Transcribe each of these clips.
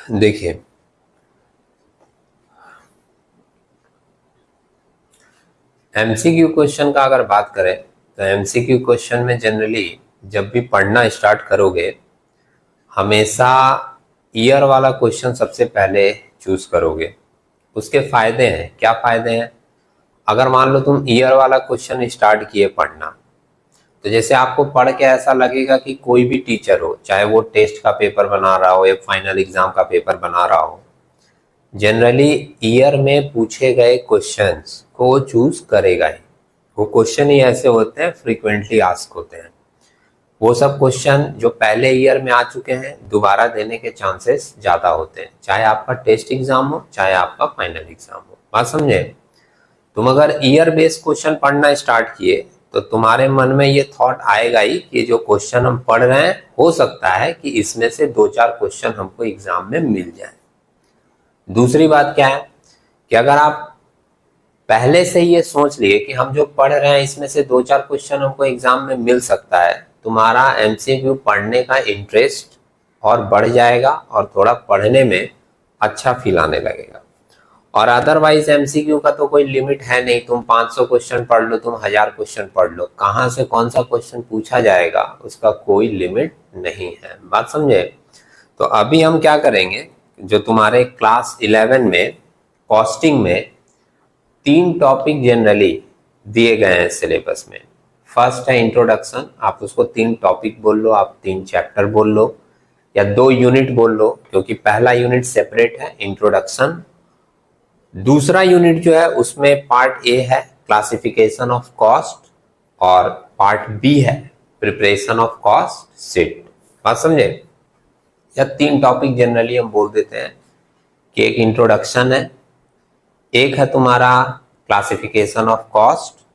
देखिए, MCQ question का अगर बात करें तो एमसीक्यू क्वेश्चन में जनरली जब भी पढ़ना स्टार्ट करोगे, हमेशा ईयर वाला क्वेश्चन सबसे पहले चूज करोगे। उसके फायदे हैं। क्या फायदे हैं? अगर मान लो तुम ईयर वाला क्वेश्चन स्टार्ट किए पढ़ना, तो जैसे आपको पढ़ के ऐसा लगेगा कि कोई भी टीचर हो, चाहे वो टेस्ट का पेपर बना रहा हो या फाइनल एग्जाम का पेपर बना रहा हो, जनरली ईयर में पूछे गए क्वेश्चंस को चूज करेगा ही। वो क्वेश्चन ही ऐसे होते हैं, फ्रीक्वेंटली आस्क होते हैं। वो सब क्वेश्चन जो पहले ईयर में आ चुके हैं, दोबारा देने के चांसेस ज्यादा होते हैं, चाहे आपका टेस्ट एग्जाम हो चाहे आपका फाइनल एग्जाम हो। बात समझे? तुम अगर ईयर बेस्ड क्वेश्चन पढ़ना स्टार्ट किए तो तुम्हारे मन में ये थॉट आएगा ही कि जो क्वेश्चन हम पढ़ रहे हैं, हो सकता है कि इसमें से 2-4 क्वेश्चन हमको एग्जाम में मिल जाए। दूसरी बात क्या है कि अगर आप पहले से ये सोच लिए कि हम जो पढ़ रहे हैं इसमें से 2-4 क्वेश्चन हमको एग्जाम में मिल सकता है, तुम्हारा एमसीक्यू पढ़ने का इंटरेस्ट और बढ़ जाएगा और थोड़ा पढ़ने में अच्छा फील आने लगेगा। और अदरवाइज एमसीक्यू का तो कोई लिमिट है नहीं, तुम 500 क्वेश्चन पढ़ लो, तुम 1000 क्वेश्चन पढ़ लो, कहाँ से कौन सा क्वेश्चन पूछा जाएगा उसका कोई लिमिट नहीं है। बात समझे? तो अभी हम क्या करेंगे, जो तुम्हारे क्लास 11 में कॉस्टिंग में 3 टॉपिक जनरली दिए गए हैं सिलेबस में। फर्स्ट है इंट्रोडक्शन, आप उसको 3 टॉपिक बोल लो, आप 3 चैप्टर बोल लो या 2 यूनिट बोल लो, क्योंकि पहला यूनिट सेपरेट है इंट्रोडक्शन। दूसरा यूनिट जो है उसमें पार्ट ए है क्लासिफिकेशन ऑफ कॉस्ट और पार्ट बी है प्रिपरेशन ऑफ कॉस्ट शीट। बात समझे? या 3 टॉपिक जनरली हम बोल देते हैं कि एक इंट्रोडक्शन है, एक है तुम्हारा क्लासिफिकेशन ऑफ कॉस्ट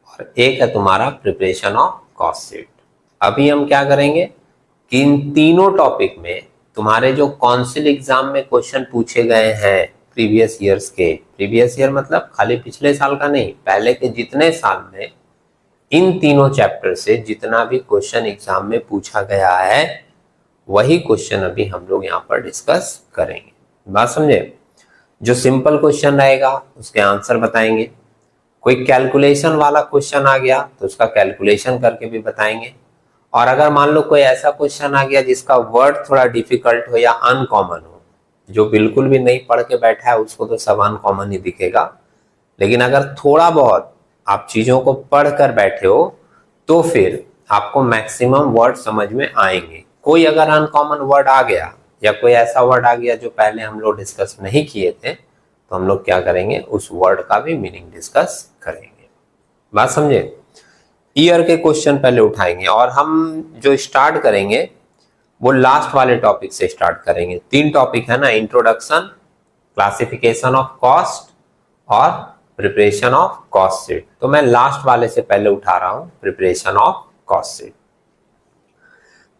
और एक है तुम्हारा प्रिपरेशन ऑफ कॉस्ट शीट। अभी हम क्या करेंगे कि इन तीनों टॉपिक में तुम्हारे जो काउंसिल एग्जाम में क्वेश्चन पूछे गए हैं प्रीवियस ईयर्स के, प्रीवियस ईयर मतलब खाली पिछले साल का नहीं, पहले के जितने साल में इन तीनों चैप्टर से जितना भी क्वेश्चन एग्जाम में पूछा गया है, वही क्वेश्चन अभी हम लोग यहाँ पर डिस्कस करेंगे। बात समझे? जो सिंपल क्वेश्चन रहेगा उसके आंसर बताएंगे, कोई कैलकुलेशन वाला क्वेश्चन आ गया तो उसका कैलकुलेशन करके भी बताएंगे, और अगर मान लो कोई ऐसा क्वेश्चन आ गया जिसका वर्ड थोड़ा डिफिकल्ट हो या अनकॉमन हो, जो बिल्कुल भी नहीं पढ़ के बैठा है उसको तो सब अनकॉमन ही दिखेगा, लेकिन अगर थोड़ा बहुत आप चीजों को पढ़ कर बैठे हो तो फिर आपको मैक्सिमम वर्ड समझ में आएंगे। कोई अगर अनकॉमन वर्ड आ गया या कोई ऐसा वर्ड आ गया जो पहले हम लोग डिस्कस नहीं किए थे, तो हम लोग क्या करेंगे, उस वर्ड का भी मीनिंग डिस्कस करेंगे। बात समझे? ईयर के क्वेश्चन पहले उठाएंगे और हम जो स्टार्ट करेंगे वो लास्ट वाले टॉपिक से स्टार्ट करेंगे। 3 टॉपिक है ना, इंट्रोडक्शन, क्लासिफिकेशन ऑफ कॉस्ट और प्रिपरेशन ऑफ कॉस्ट शीट। तो मैं लास्ट वाले से पहले उठा रहा हूं, preparation of cost sheet.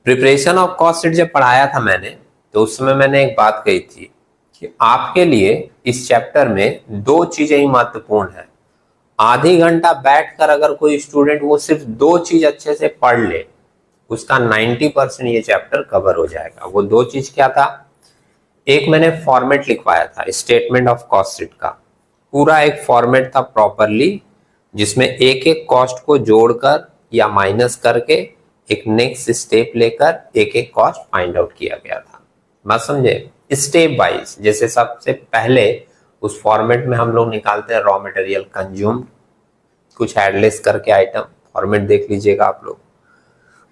Preparation of cost sheet जब पढ़ाया था मैंने, तो उस समय मैंने एक बात कही थी कि आपके लिए इस चैप्टर में 2 चीजें ही महत्वपूर्ण है। आधी घंटा बैठकर अगर कोई स्टूडेंट वो सिर्फ 2 चीज अच्छे से पढ़ ले, उसका 90% ये चैप्टर कवर हो जाएगा। वो 2 चीज क्या था? एक मैंने फॉर्मेट लिखवाया था स्टेटमेंट ऑफ कॉस्ट शीट का, पूरा एक फॉर्मेट था प्रॉपरली, जिसमें एक एक कॉस्ट को जोड़कर या माइनस करके एक नेक्स्ट स्टेप लेकर एक एक कॉस्ट फाइंड आउट किया गया था। बात समझे? स्टेप वाइज, जैसे सबसे पहले उस फॉर्मेट में हम लोग निकालते हैं रॉ मटेरियल कंज्यूम, कुछ एडलेस करके आइटम, फॉर्मेट देख लीजिएगा आप लोग।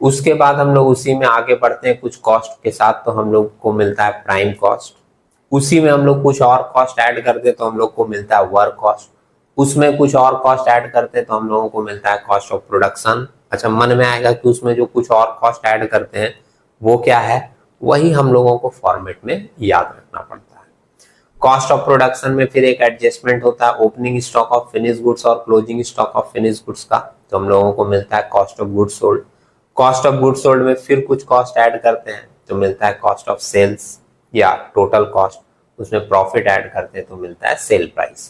उसके बाद हम लोग उसी में आगे बढ़ते हैं कुछ कॉस्ट के साथ, तो हम लोग को मिलता है प्राइम कॉस्ट। उसी में हम लोग कुछ और कॉस्ट ऐड करते तो हम लोग को मिलता है वर्क कॉस्ट। उसमें कुछ और कॉस्ट ऐड करते तो हम लोगों को मिलता है कॉस्ट ऑफ प्रोडक्शन। अच्छा, मन में आएगा कि उसमें जो कुछ और कॉस्ट ऐड करते हैं वो क्या है, वही हम लोगों को फॉर्मेट में याद रखना पड़ता है। कॉस्ट ऑफ प्रोडक्शन में फिर एक एडजस्टमेंट होता है opening stock of finish goods और closing stock of finish goods का, तो हम लोगों को मिलता है cost of goods sold. Cost of goods sold में फिर कुछ कॉस्ट ऐड करते हैं तो मिलता है कॉस्ट ऑफ सेल्स या टोटल कॉस्ट। उसमें प्रॉफिट ऐड करते हैं तो मिलता है सेल प्राइस।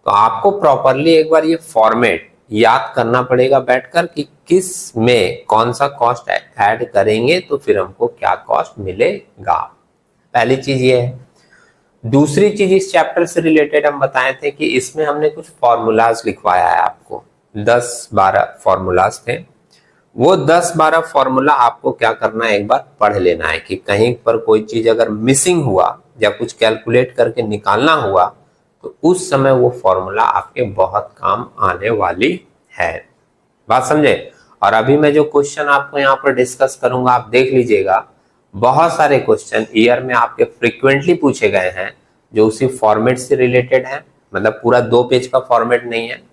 तो आपको प्रॉपरली एक बार ये फॉर्मेट याद करना पड़ेगा बैठकर कि किस में कौन सा कॉस्ट ऐड करेंगे तो फिर हमको क्या कॉस्ट मिलेगा। पहली चीज ये है। दूसरी चीज इस चैप्टर से रिलेटेड हम बताए थे कि इसमें हमने कुछ फॉर्मूलाज लिखवाया है आपको, 10-12 फॉर्मूलाज थे। वो 10-12 फॉर्मूला आपको क्या करना है, एक बार पढ़ लेना है कि कहीं पर कोई चीज अगर मिसिंग हुआ या कुछ कैलकुलेट करके निकालना हुआ तो उस समय वो फॉर्मूला आपके बहुत काम आने वाली है। बात समझे? और अभी मैं जो क्वेश्चन आपको यहाँ पर डिस्कस करूंगा आप देख लीजिएगा, बहुत सारे क्वेश्चन ईयर में आपके फ्रीक्वेंटली पूछे गए हैं जो उसी फॉर्मेट से रिलेटेड है, मतलब पूरा 2 पेज का फॉर्मेट नहीं है,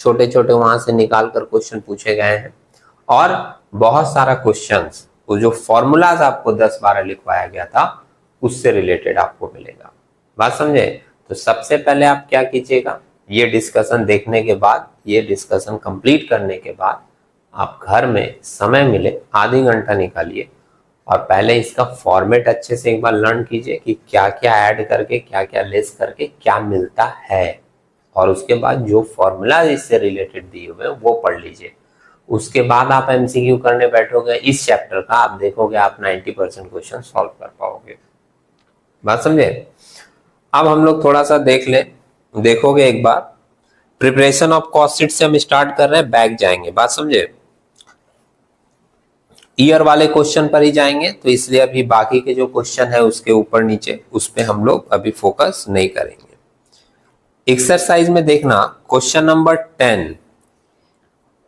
छोटे छोटे वहां से निकाल कर क्वेश्चन पूछे गए हैं। और बहुत सारा क्वेश्चंस वो जो फॉर्मूलाज आपको 10-12 लिखवाया गया था उससे रिलेटेड आपको मिलेगा। बात समझे? तो सबसे पहले आप क्या कीजिएगा, ये डिस्कशन देखने के बाद, ये डिस्कशन कंप्लीट करने के बाद आप घर में समय मिले आधी घंटा निकालिए और पहले इसका फॉर्मेट अच्छे से एक बार लर्न कीजिए कि क्या क्या ऐड करके क्या क्या लेस करके क्या मिलता है, और उसके बाद जो फॉर्मूला इससे रिलेटेड दिए हुए वो पढ़ लीजिए। उसके बाद आप एमसीक्यू करने बैठोगे इस चैप्टर का, आप देखोगे आप 90% क्वेश्चन सॉल्व कर पाओगे। बात समझे? अब हम लोग थोड़ा सा देख लें, देखोगे एक बार प्रिपरेशन ऑफ कॉस्ट शीट से हम स्टार्ट कर रहे हैं, बैक जाएंगे। बात समझे? ईयर वाले क्वेश्चन पर ही जाएंगे, तो इसलिए अभी बाकी के जो क्वेश्चन है उसके ऊपर नीचे उस पे हम लोग अभी फोकस नहीं करेंगे। एक्सरसाइज में देखना क्वेश्चन नंबर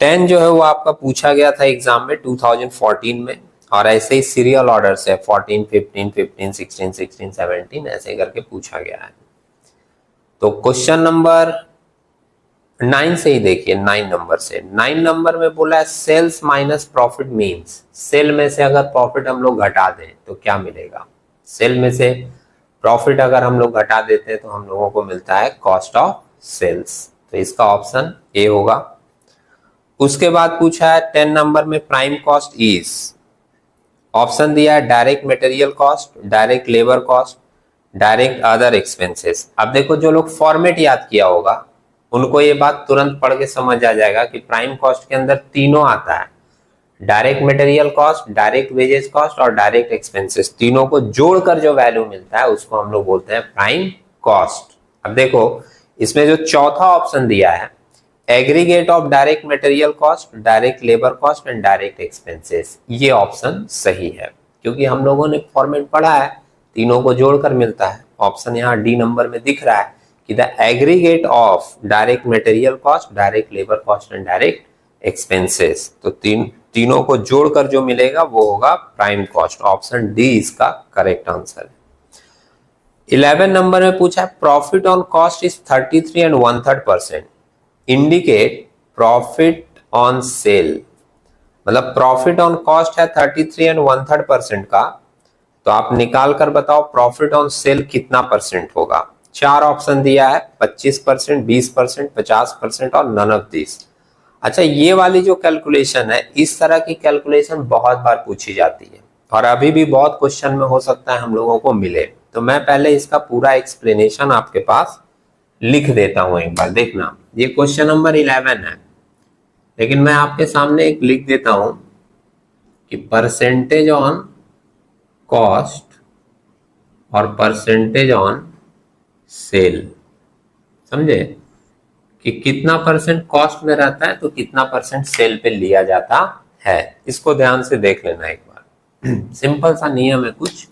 10 जो है वो आपका पूछा गया था एग्जाम में 2014 में, और ऐसे ही सीरियल ऑर्डर से 14, 15, 15, 16, 16, 17 ऐसे करके पूछा गया है। तो क्वेश्चन नंबर 9 से ही देखिए, 9 नंबर से, 9 नंबर में बोला है sales minus profit means, sale में से अगर प्रॉफिट हम लोग घटा दें तो क्या मिलेगा। सेल में से प्रॉफिट अगर हम लोग घटा देते हैं तो हम लोगों को मिलता है कॉस्ट ऑफ सेल्स, तो इसका ऑप्शन ए होगा। उसके बाद पूछा है 10 नंबर में प्राइम कॉस्ट इज, ऑप्शन दिया है direct material cost, direct labour cost, direct other expenses. अब देखो जो लोग फॉर्मेट याद किया होगा उनको ये बात तुरंत पढ़ के समझ आ जाएगा कि प्राइम कॉस्ट के अंदर तीनों आता है, direct material cost, direct wages cost और डायरेक्ट एक्सपेंसेस, तीनों को जोड़कर जो वैल्यू मिलता है उसको हम लोग बोलते हैं प्राइम कॉस्ट। अब देखो इसमें जो चौथा ऑप्शन दिया है aggregate of direct material cost, direct labour cost and direct expenses, ये ऑप्शन सही है क्योंकि हम लोगों ने फॉर्मेट पढ़ा है, तीनों को जोड़कर मिलता है। ऑप्शन यहाँ डी नंबर में दिख रहा है कि the aggregate of direct material cost, direct labour cost and direct expenses, तो तीनों को जोड़कर जो मिलेगा वो होगा प्राइम कॉस्ट। ऑप्शन डी इसका करेक्ट आंसर है। 11 नंबर में पूछा है profit on cost is 33 and 1/3%, indicate profit on cell, मतलब प्रॉफिट ऑन कॉस्ट है 33 and 1/3% का, तो आप निकाल कर बताओ प्रॉफिट ऑन सेल कितना परसेंट होगा। 4 ऑप्शन दिया है, 25%, 20%, 50% और नन ऑफ दिस। अच्छा, ये वाली जो कैलकुलेशन है, इस तरह की कैलकुलेशन बहुत बार पूछी जाती है और अभी भी बहुत क्वेश्चन में हो सकता है हम लोगों को मिले, तो मैं पहले इसका पूरा एक्सप्लेनेशन आपके पास लिख देता हूं, एक बार देखना। ये क्वेश्चन नंबर 11 है, लेकिन मैं आपके सामने एक लिख देता हूं कि परसेंटेज ऑन कॉस्ट और परसेंटेज ऑन सेल, समझे कि कितना परसेंट कॉस्ट में रहता है तो कितना परसेंट सेल पे लिया जाता है। इसको ध्यान से देख लेना एक बार। सिंपल सा नियम है कुछ,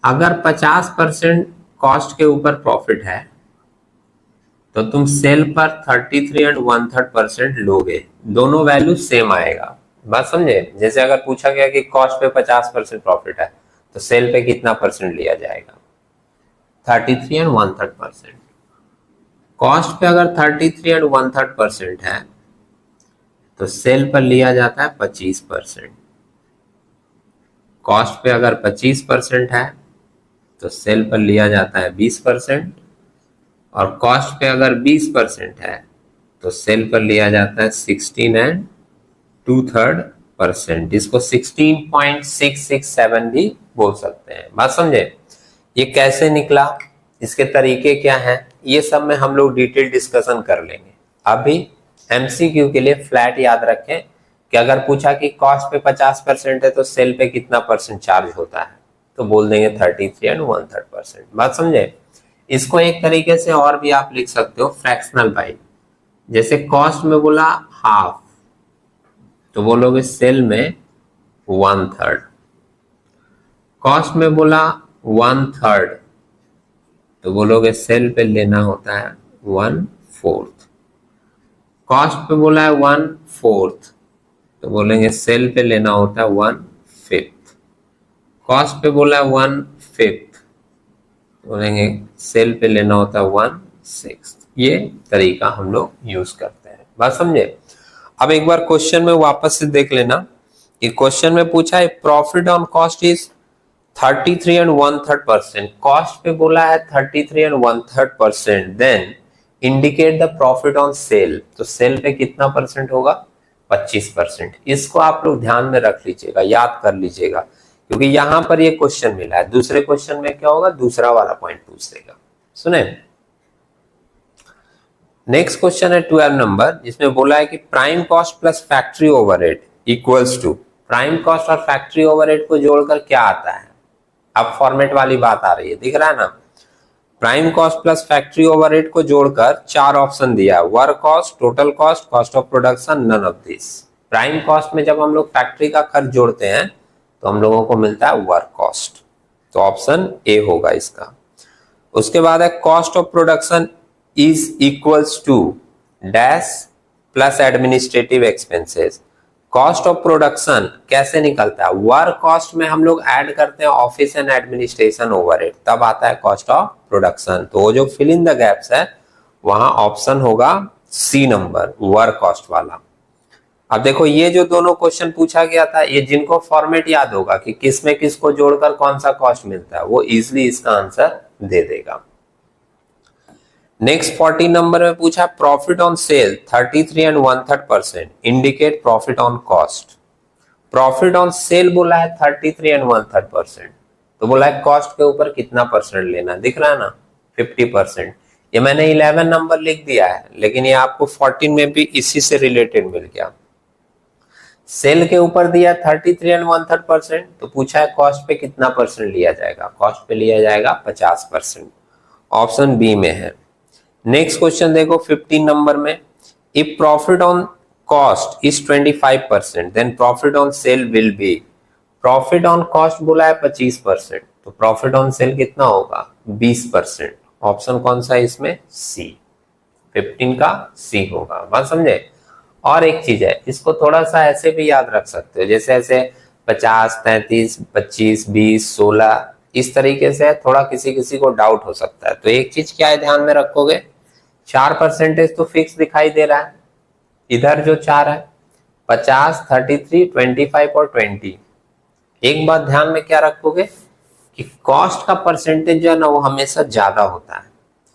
अगर 50% कॉस्ट के ऊपर प्रॉफिट है तो तुम सेल पर 33 and 1/3% लोगे, दोनों वैल्यू सेम आएगा। बात समझे? जैसे अगर पूछा गया कि कॉस्ट पे 50% प्रॉफिट है तो सेल पे कितना परसेंट लिया जाएगा, 33 and 1/3%। कॉस्ट पे अगर 33 and 1/3% है तो सेल पर लिया जाता है 25%। कॉस्ट पे अगर 25% है तो सेल पर लिया जाता है 20%, और कॉस्ट पे अगर 20% है तो सेल पर लिया जाता है 16 and 2/3%। इसको 16.667 भी बोल सकते हैं। बात समझे? ये कैसे निकला, इसके तरीके क्या हैं, ये सब में हम लोग डिटेल डिस्कशन कर लेंगे। अभी एमसीक्यू के लिए फ्लैट याद रखें कि अगर पूछा कि कॉस्ट पे 50% है तो सेल पे कितना परसेंट चार्ज होता है, तो बोल देंगे 33 एंड 1/3%। बात समझे? इसको एक तरीके से और भी आप लिख सकते हो फ्रैक्शनल बाई। जैसे कॉस्ट में बोला हाफ, तो बोलोगे सेल में 1/3। कॉस्ट में बोला 1/3, तो बोलोगे सेल पे लेना होता है 1/4। कॉस्ट पे बोला है 1/4, तो बोलेंगे सेल पे लेना होता है 1/5। कॉस्ट पे बोला है 1/5, बोलेंगे सेल पे लेना होता है 1/6। ये तरीका हम लोग यूज करते हैं। बात समझे? अब एक बार क्वेश्चन में वापस से देख लेना कि क्वेश्चन में पूछा है profit on cost is 33 and 1/3%। Cost पे बोला है 33 and 1/3%, then indicate the profit on sale. तो सेल पे कितना परसेंट होगा? 25%। इसको आप लोग ध्यान में रख लीजिएगा, याद कर लीजिएगा, क्योंकि यहां पर ये क्वेश्चन मिला है। दूसरे क्वेश्चन में क्या होगा? दूसरा वाला पॉइंट पूछ देगा। सुने, नेक्स्ट क्वेश्चन है 12 नंबर, जिसमें बोला है कि prime cost plus factory overhead equals to. Prime cost और फैक्ट्री ओवरहेड को जोड़कर क्या आता है? अब फॉर्मेट वाली बात आ रही है, दिख रहा है ना? Prime cost plus factory overhead को जोड़कर 4 ऑप्शन दिया है, work cost, total cost, cost of production, none of this. Prime cost में जब हम लोग फैक्ट्री का खर्च जोड़ते हैं तो हम लोगों को मिलता है वर्क कॉस्ट, तो ऑप्शन ए होगा इसका। उसके बाद है cost of production is equals to dash plus administrative expenses. Cost of production कैसे निकलता है? वर्क कॉस्ट में हम लोग ऐड करते हैं ऑफिस एंड एडमिनिस्ट्रेशन ओवरहेड, तब आता है कॉस्ट ऑफ प्रोडक्शन। तो वो जो फिल इन द गैप्स है वहां ऑप्शन होगा सी नंबर, वर्क कॉस्ट वाला। अब देखो ये जो दोनों क्वेश्चन पूछा गया था, ये जिनको फॉर्मेट याद होगा कि किस में किसको जोड़कर कौन सा कॉस्ट मिलता है, वो इजिली इसका आंसर दे देगा। नेक्स्ट 40 नंबर में पूछा profit on cell 33 and 1/3%, indicate profit on cost. Profit on cell बोला है 33 एंड 1/3%, तो बोला है कॉस्ट के ऊपर कितना परसेंट लेना, दिख रहा है ना? 50%। ये मैंने 11 नंबर लिख दिया है, लेकिन ये आपको 14 में भी इसी से रिलेटेड मिल गया। सेल के ऊपर दिया 33 एंड 1/3%, तो पूछा है कॉस्ट पे कितना परसेंट लिया जाएगा? कॉस्ट पे लिया जाएगा 50%, ऑप्शन बी में है। नेक्स्ट क्वेश्चन देखो 15 नंबर में, if profit on cost is 25% then profit on sale will be. Profit on cost बोला है 25%, तो प्रॉफिट ऑन सेल कितना होगा? 20%। ऑप्शन कौन सा है इसमें? सी, 15 का सी होगा। बात समझे? और एक चीज है, इसको थोड़ा सा ऐसे भी याद रख सकते हो, जैसे ऐसे 50, 33, 25, 20, 16, इस तरीके से थोड़ा किसी किसी को डाउट हो सकता है। तो एक चीज क्या है ध्यान में रखोगे, 4% तो फिक्स दिखाई दे रहा है, इधर जो 4 है 50, 33, 25 और 20। एक बात ध्यान में क्या रखोगे कि कॉस्ट का परसेंटेज जो है ना वो हमेशा ज्यादा होता है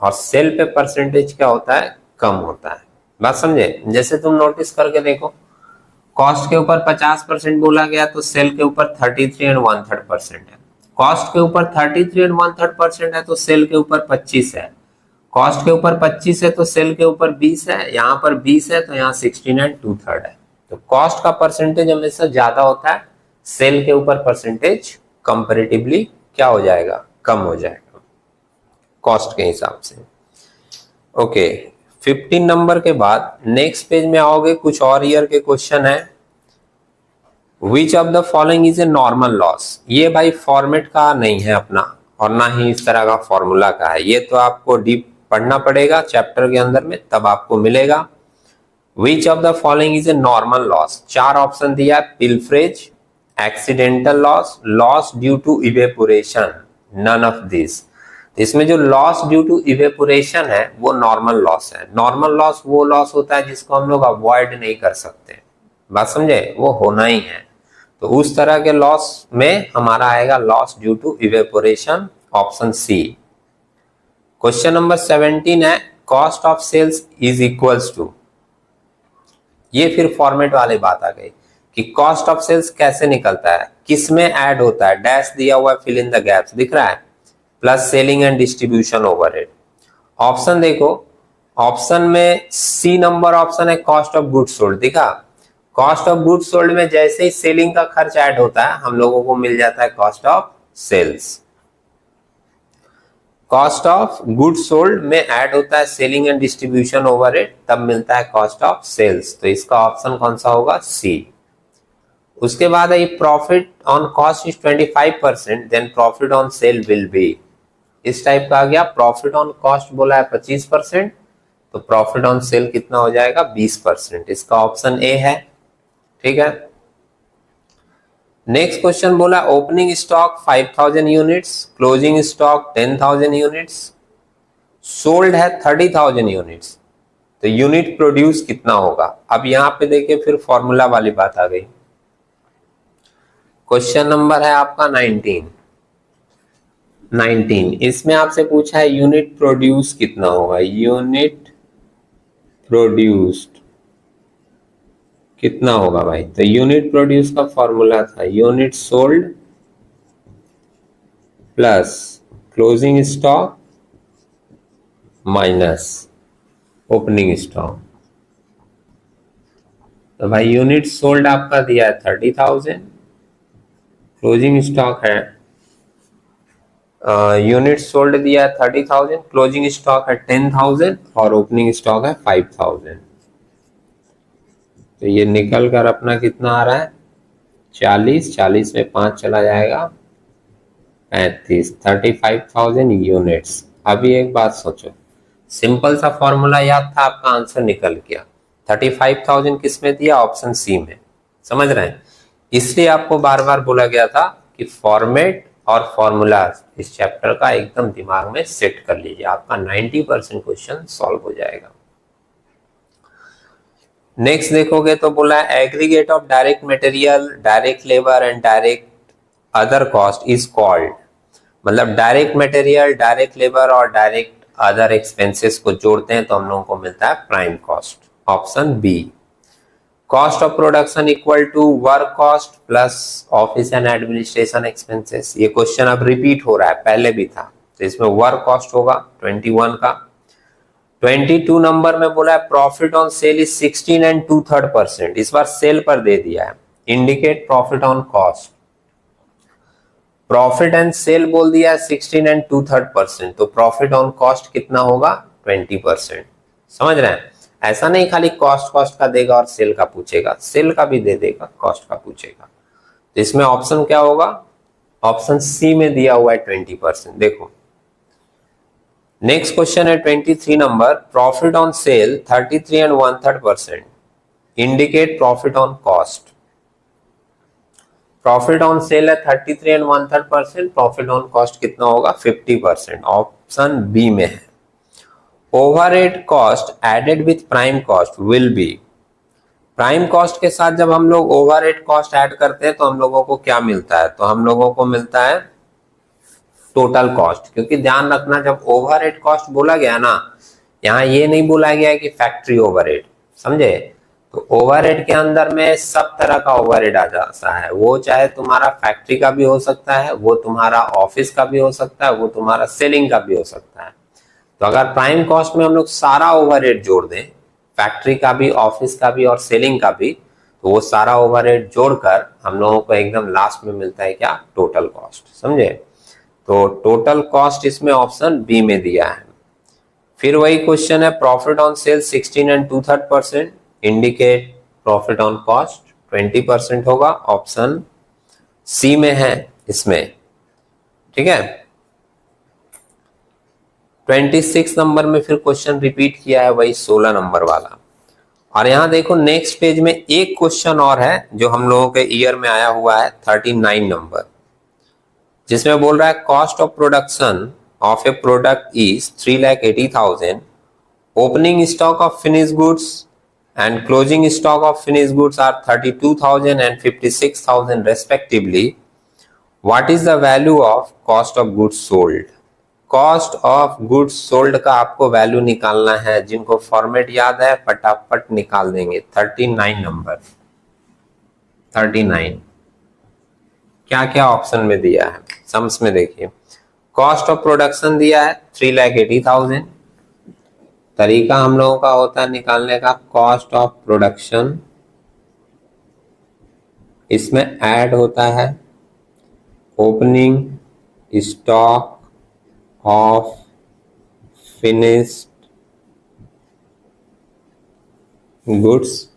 और सेल पे परसेंटेज क्या होता है? कम होता है। बात समझे? जैसे तुम नोटिस करके देखो, कॉस्ट के ऊपर 50% बोला गया तो सेल के ऊपर 33 एंड 1/3% है। कॉस्ट के ऊपर 33 एंड 1/3% है तो सेल के ऊपर 25 है। कॉस्ट के ऊपर 25 है तो सेल के ऊपर 20 है, यहाँ पर 20 है तो यहाँ 16 एंड 2/3 है। तो कॉस्ट का परसेंटेज हमेशा ज्यादा होता है, सेल के ऊपर परसेंटेज कंपैरेटिवली क्या हो जाएगा? कम हो जाएगा कॉस्ट के हिसाब से। ओके, 15 नंबर के बाद नेक्स्ट पेज में आओगे, कुछ और ईयर के क्वेश्चन है। Which of the following is a normal loss. ये भाई फॉर्मेट का नहीं है अपना और ना ही इस तरह का फॉर्मूला का है, ये तो आपको डीप पढ़ना पड़ेगा चैप्टर के अंदर में, तब आपको मिलेगा। Which of the following is a normal loss. 4 option दिया है, pilferage, accidental loss, loss due to evaporation, none of this. इसमें जो लॉस ड्यू टू इवेपोरेशन है वो नॉर्मल लॉस है। नॉर्मल लॉस वो लॉस होता है जिसको हम लोग अवॉइड नहीं कर सकते, बात समझे? वो होना ही है। तो उस तरह के लॉस में हमारा आएगा loss due to evaporation, option C. Question number 17 है, cost of sales is equals to. ये फिर फॉर्मेट वाली बात आ गई कि कॉस्ट ऑफ सेल्स कैसे निकलता है, किस में ऐड होता है, डैश दिया हुआ है, फिल इन द गैप्स दिख रहा है, plus selling and distribution overhead. Option देखो, ऑप्शन में सी नंबर ऑप्शन है कॉस्ट ऑफ गुड्स सोल्ड, दिखा? कॉस्ट ऑफ गुड्स सोल्ड में जैसे ही सेलिंग का खर्च ऐड होता है हम लोगों को मिल जाता है cost of sales. Cost of good sold में ऐड होता है सेलिंग एंड डिस्ट्रीब्यूशन ओवरहेड, तब मिलता है कॉस्ट ऑफ सेल्स। तो इसका ऑप्शन कौन सा होगा? सी। उसके बाद है profit on cost is 25%, then profit on sale will be. इस टाइप का आ गया। प्रॉफिट ऑन कॉस्ट बोला है 25%, तो प्रॉफिट ऑन सेल कितना हो जाएगा? 20%। इसका ऑप्शन ए है। ठीक है। नेक्स्ट क्वेश्चन बोला opening stock 5000 units, closing stock 10,000 units, sold है 30,000 यूनिट्स, तो यूनिट प्रोड्यूस कितना होगा? अब यहां पे देखिए फिर फॉर्मूला वाली बात आ गई। क्वेश्चन नंबर है आपका 19। इसमें आपसे पूछा है यूनिट प्रोड्यूस कितना होगा। यूनिट प्रोड्यूस्ड कितना होगा भाई? तो यूनिट प्रोड्यूस का फॉर्मूला था unit sold plus closing stock minus opening stock. तो भाई यूनिट सोल्ड आपका दिया है 30,000, क्लोजिंग स्टॉक है यूनिट सोल्ड दिया है 30,000, क्लोजिंग स्टॉक है 10,000 और ओपनिंग स्टॉक है 5,000। तो ये निकल कर अपना कितना आ रहा है? 40 में 5 चला जाएगा 35, 35,000 यूनिट्स। अभी एक बात सोचो, सिंपल सा फॉर्मूला याद था, आपका आंसर निकल गया। 35,000 किस में दिया? ऑप्शन सी में। समझ रहे हैं? इसलिए आपको बार बार बोला गया था कि फॉर्मेट और फॉर्मूला इस चैप्टर का एकदम दिमाग में सेट कर लीजिए, आपका 90% क्वेश्चन सॉल्व हो जाएगा। नेक्स्ट देखोगे तो बोला aggregate of direct material, direct labour and direct other cost is called. मतलब डायरेक्ट मटेरियल, डायरेक्ट लेबर और डायरेक्ट अदर एक्सपेंसेस को जोड़ते हैं तो हम लोगों को मिलता है prime cost. Option B. Cost of production equal to work cost plus office and administration expenses. ये क्वेश्चन अब रिपीट हो रहा है, पहले भी था। तो इसमें वर्क कॉस्ट होगा 21 का। 22 नंबर में बोला है profit on sale is 16 and 2/3%। इस बार सेल पर दे दिया है। Indicate profit on cost. Profit and sale बोल दिया है 16 एंड 2/3%, तो प्रॉफिट ऑन कॉस्ट कितना होगा? 20%। समझ रहे हैं? ऐसा नहीं खाली कॉस्ट का देगा और सेल का पूछेगा, सेल का भी दे देगा, कॉस्ट का पूछेगा। तो इसमें ऑप्शन क्या होगा? ऑप्शन सी में दिया हुआ है 20%। देखो नेक्स्ट क्वेश्चन है 23 number, profit on cell 33 and 1/3%, indicate profit on cost. Profit on cell है 33 एंड 1/3%, प्रॉफिट ऑन कॉस्ट कितना होगा? 50%। ऑप्शन बी में है। Overhead cost added with prime cost will be. Prime cost के साथ जब हम लोग ओवरहेड कॉस्ट ऐड करते हैं तो हम लोगों को क्या मिलता है? तो हम लोगों को मिलता है टोटल कॉस्ट। क्योंकि ध्यान रखना, जब ओवरहेड कॉस्ट बोला गया ना, यहाँ ये नहीं बोला गया है कि फैक्ट्री ओवरहेड, समझे? तो ओवरहेड के अंदर में सब तरह का ओवरहेड आ जाता है। वो चाहे तुम्हारा फैक्ट्री का भी हो सकता है, वो तुम्हारा ऑफिस का भी हो सकता है, वो तुम्हारा सेलिंग का भी हो सकता है। तो अगर प्राइम कॉस्ट में हम लोग सारा ओवरहेड जोड़ दें, फैक्ट्री का भी, ऑफिस का भी और सेलिंग का भी, तो वो सारा ओवरहेड जोड़कर हम लोगों को एकदम लास्ट में मिलता है क्या? Total cost. समझे? तो टोटल कॉस्ट इसमें ऑप्शन बी में दिया है। फिर वही क्वेश्चन है, profit on cell 16 and 2/3%, indicate profit on cost 20% होगा। ऑप्शन सी में है इसमें। ठीक है। 26 नंबर में फिर क्वेश्चन रिपीट किया है, वही 16 नंबर वाला। और यहां देखो नेक्स्ट पेज में एक क्वेश्चन और है जो हम लोगों के ईयर में आया हुआ है 39 नंबर, जिसमें बोल रहा है cost of production of a product is 3,80,000, opening stock of finish goods and closing stock of finished goods are 32,000 and 56,000 respectively. What is the value of cost of goods sold? Cost of goods sold का आपको value निकालना है। जिनको format याद है फटाफट निकाल देंगे। 39 नंबर 39 क्या क्या ऑप्शन में दिया है? सम्स में देखिए, कॉस्ट ऑफ प्रोडक्शन दिया है 3,80,000। तरीका हम लोगों का होता है निकालने का, कॉस्ट ऑफ प्रोडक्शन, इसमें ऐड होता है opening stock of finished goods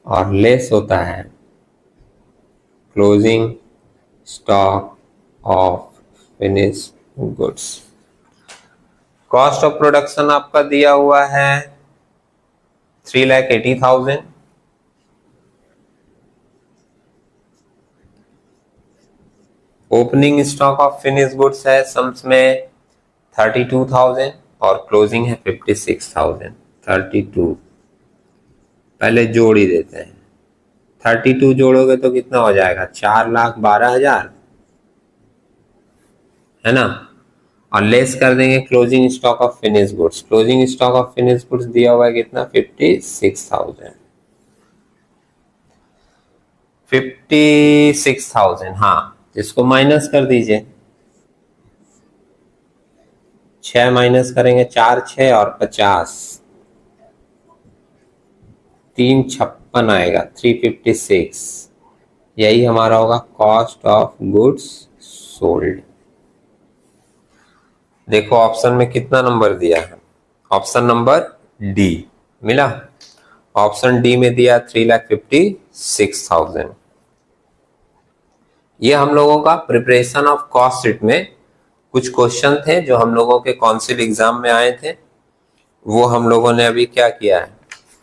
और लेस होता है closing stock of finished goods. Cost of production आपका दिया हुआ है 3,80,000। Opening stock of finish goods है सम्स में 32,000 और क्लोजिंग है 56,000। 32 पहले जोड़ ही देते हैं। 32 जोड़ोगे तो कितना हो जाएगा 4,12,000 है ना, और लेस कर देंगे closing stock of finish goods. Closing stock of finish goods दिया हुआ है कितना 56,000। 56,000 हाँ, इसको माइनस कर दीजिए। 6 माइनस करेंगे 4 6 और 50 356 आएगा 356। यही हमारा होगा कॉस्ट ऑफ गुड्स सोल्ड। देखो ऑप्शन में कितना नंबर दिया है, ऑप्शन नंबर डी मिला। ऑप्शन डी में दिया 3,56,000। ये हम लोगों का प्रिपरेशन ऑफ कॉस्ट शीट में कुछ क्वेश्चन थे जो हम लोगों के काउंसिल एग्जाम में आए थे, वो हम लोगों ने अभी क्या किया है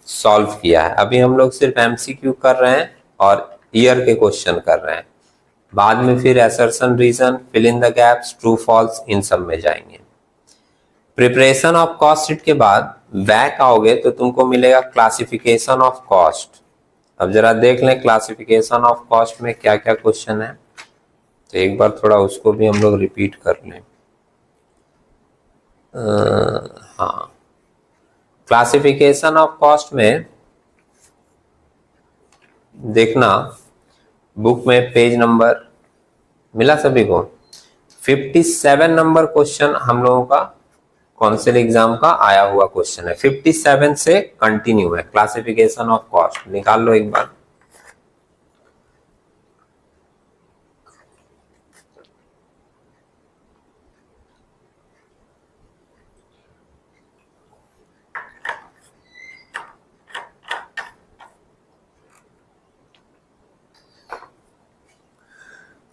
सॉल्व किया है। अभी हम लोग सिर्फ एमसीक्यू कर रहे हैं और ईयर के क्वेश्चन कर रहे हैं। बाद में फिर assertion reason fill in the gaps true false इन सब में जाएंगे। प्रिपरेशन ऑफ कॉस्ट शीट के बाद बैक आओगे तो तुमको मिलेगा क्लासिफिकेशन ऑफ कॉस्ट। अब जरा देख लें क्लासिफिकेशन ऑफ कॉस्ट में क्या क्या क्वेश्चन है, तो एक बार थोड़ा उसको भी हम लोग रिपीट कर लें। हाँ, क्लासिफिकेशन ऑफ कॉस्ट में देखना बुक में पेज नंबर मिला सभी को। 57 नंबर क्वेश्चन हम लोगों का काउंसिल एग्जाम का आया हुआ क्वेश्चन है। 57 से कंटिन्यू है क्लासिफिकेशन ऑफ कॉस्ट, निकाल लो एक बार।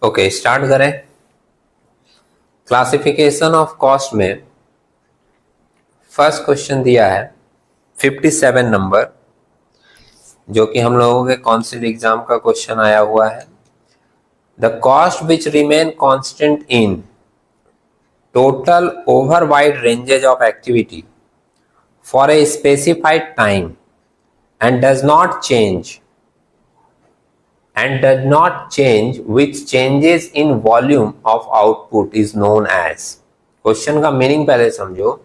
ओके स्टार्ट करें। क्लासिफिकेशन ऑफ कॉस्ट में फर्स्ट क्वेश्चन दिया है 57 नंबर, जो कि हम लोगों के काउंसिल एग्जाम का क्वेश्चन आया हुआ है। The cost which remain constant in total over wide ranges of activity for a specified time and does not change which changes in volume of output is known as। Question का meaning पहले समझो।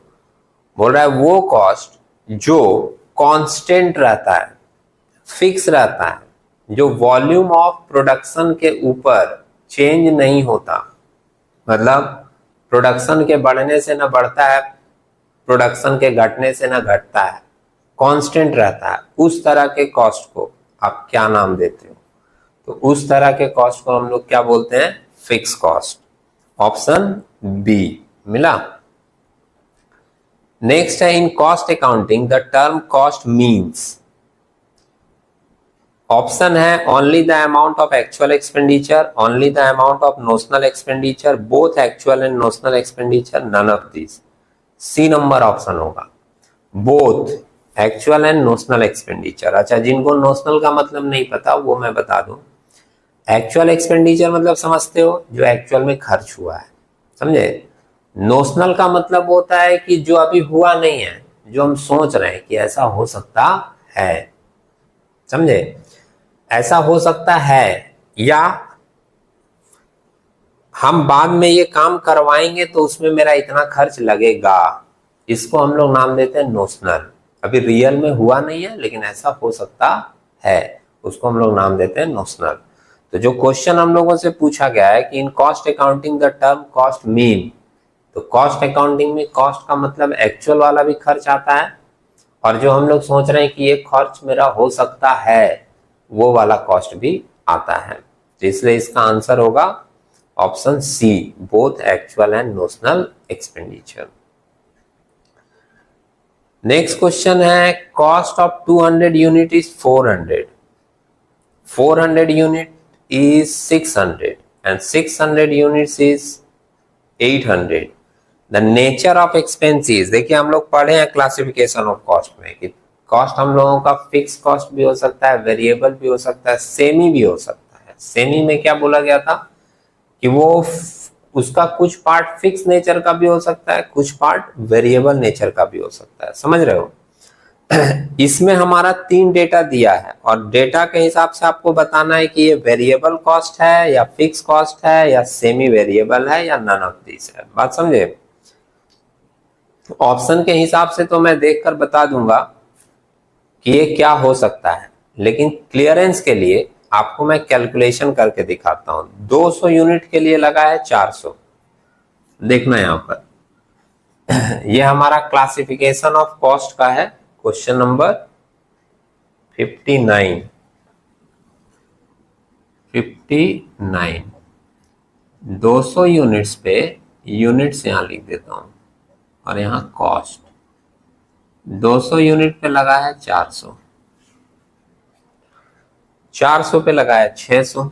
बोल रहा है वो cost जो constant रहता है, फिक्स रहता है, जो वॉल्यूम ऑफ प्रोडक्शन के ऊपर चेंज नहीं होता, मतलब प्रोडक्शन के बढ़ने से ना बढ़ता है, प्रोडक्शन के घटने से ना घटता है, कांस्टेंट रहता है, उस तरह के कॉस्ट को आप क्या नाम देते हो? तो उस तरह के कॉस्ट को हम लोग क्या बोलते हैं? Fix cost. ऑप्शन बी मिला। नेक्स्ट है in cost accounting the term cost means. Option है only the amount of actual expenditure, only the amount of notional expenditure, both actual and notional expenditure, none of this. C number option होगा, both actual and notional expenditure. अच्छा, जिनको notional का मतलब नहीं पता वो मैं बता दूं। एक्चुअल एक्सपेंडिचर मतलब समझते हो जो एक्चुअल में खर्च हुआ है, समझे। नोशनल का मतलब होता है कि जो अभी हुआ नहीं है, जो हम सोच रहे हैं कि ऐसा हो सकता है, समझे, ऐसा हो सकता है, या हम बाद में ये काम करवाएंगे तो उसमें मेरा इतना खर्च लगेगा, इसको हम लोग नाम देते हैं नोशनल। अभी रियल में हुआ नहीं है लेकिन ऐसा हो सकता है, उसको हम लोग नाम देते हैं नोशनल। तो जो क्वेश्चन हम लोगों से पूछा गया है कि इन cost accounting the term cost mean, तो कॉस्ट अकाउंटिंग में कॉस्ट का मतलब एक्चुअल वाला भी खर्च आता है, और जो हम लोग सोच रहे हैं कि ये खर्च मेरा हो सकता है वो वाला कॉस्ट भी आता है। तो इसलिए इसका आंसर होगा option C, both actual and notional expenditure. Next question है cost of 200 unit is 400, 400 unit is 600 and 600 units is 800। The nature of expenses, देखिए हम लोग पढ़े हैं क्लासिफिकेशन ऑफ कॉस्ट में कि कॉस्ट हम लोगों का फिक्स कॉस्ट भी हो सकता है, वेरिएबल भी हो सकता है, सेमी भी हो सकता है। सेमी में क्या बोला गया था कि वो उसका कुछ पार्ट फिक्स नेचर का भी हो सकता है, कुछ पार्ट वेरिएबल नेचर का भी हो सकता है, समझ रहे हो। इसमें हमारा 3 डेटा दिया है और डेटा के हिसाब से आपको बताना है कि ये वेरिएबल कॉस्ट है या फिक्स कॉस्ट है या सेमी वेरिएबल है या नन ऑफ दिस है। बात समझे। ऑप्शन के हिसाब से तो मैं देखकर बता दूंगा कि ये क्या हो सकता है, लेकिन क्लियरेंस के लिए आपको मैं कैलकुलेशन करके दिखाता हूं। 200 यूनिट के लिए लगा है 400, देखना यहां पर। ये हमारा क्लासिफिकेशन ऑफ कॉस्ट का है, क्वेश्चन नंबर 59। 200 यूनिट्स पे यूनिट्स यहां लिख देता हूं और यहां कॉस्ट 200 यूनिट पे लगा है 400, 400 पे लगा है 600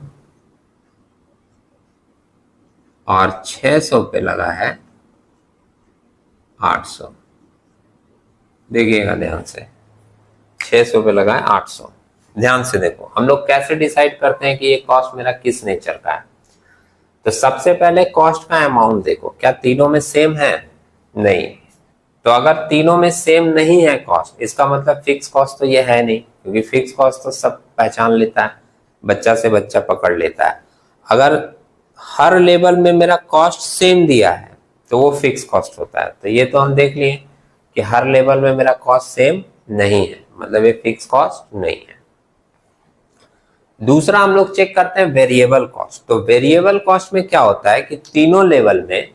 और 600 पे लगा है 800। देखिएगा ध्यान से, 600 पे लगा है 800। ध्यान से देखो हम लोग कैसे डिसाइड करते हैं कि ये कॉस्ट मेरा किस नेचर का है। तो सबसे पहले कॉस्ट का अमाउंट देखो, क्या तीनों में सेम है? नहीं। तो अगर तीनों में सेम नहीं है कॉस्ट, इसका मतलब फिक्स कॉस्ट तो ये है नहीं, क्योंकि फिक्स कॉस्ट तो सब पहचान लेता है, बच्चा से बच्चा पकड़ लेता है। अगर हर लेवल में मेरा कॉस्ट सेम दिया है तो वो फिक्स कॉस्ट होता है। तो ये तो हम देख लिए कि हर लेवल में मेरा कॉस्ट सेम नहीं है, मतलब ये फिक्स कॉस्ट नहीं है। दूसरा हम लोग चेक करते हैं वेरिएबल कॉस्ट। तो वेरिएबल कॉस्ट में क्या होता है कि तीनों लेवल में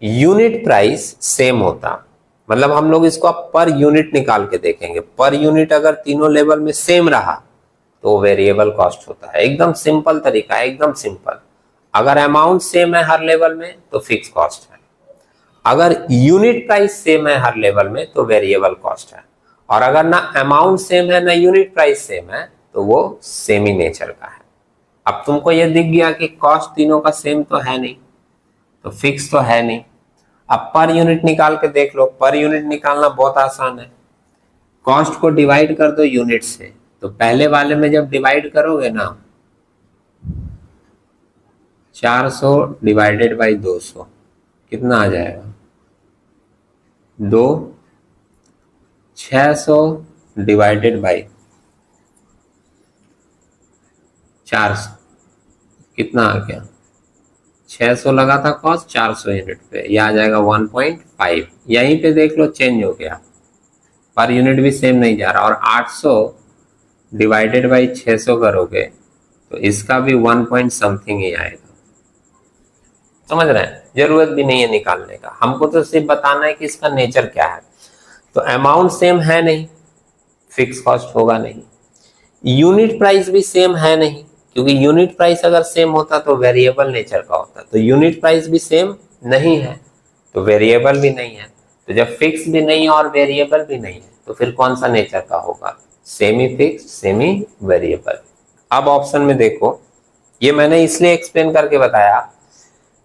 यूनिट प्राइस सेम होता, मतलब हम लोग इसको पर यूनिट निकाल के देखेंगे। पर यूनिट अगर तीनों लेवल में सेम रहा तो वेरिएबल कॉस्ट होता है। एकदम सिंपल तरीका है, एकदम सिंपल। अगर अमाउंट सेम है हर लेवल में तो फिक्स कॉस्ट है, अगर यूनिट प्राइस सेम है हर लेवल में तो वेरिएबल कॉस्ट है, और अगर ना अमाउंट सेम है ना यूनिट प्राइस सेम है तो वो सेमी नेचर का है। अब तुमको ये दिख गया कि कॉस्ट तीनों का सेम तो है नहीं, तो फिक्स तो है नहीं। अब पर यूनिट निकाल के देख लो। पर यूनिट निकालना बहुत आसान है, कॉस्ट को डिवाइड कर दो यूनिट से। तो पहले वाले में जब डिवाइड करोगे ना, 400 डिवाइडेड बाई 200 कितना आ जाएगा? 2। 600 डिवाइडेड बाई 400 कितना आ गया? 600 लगा था कॉस्ट 400 यूनिट पे, यह आ जाएगा 1.5। यहीं पे देख लो चेंज हो गया, पर यूनिट भी सेम नहीं जा रहा। और 800 डिवाइडेड बाई 600 करोगे तो इसका भी 1 पॉइंट समथिंग ही आएगा। समझ रहे हैं? जरूरत भी नहीं है निकालने का, हमको तो सिर्फ बताना है कि इसका नेचर क्या है। तो अमाउंट सेम है नहीं, फिक्स कॉस्ट होगा नहीं। यूनिट प्राइस भी सेम है नहीं, क्योंकि यूनिट प्राइस अगर सेम होता तो वेरिएबल नेचर का होता। तो यूनिट प्राइस भी सेम नहीं है तो वेरिएबल भी नहीं है। तो जब फिक्स भी नहीं है और वेरिएबल भी नहीं है तो फिर कौन सा नेचर का होगा? Semi fix, semi variable. अब ऑप्शन में देखो, ये मैंने इसलिए एक्सप्लेन करके बताया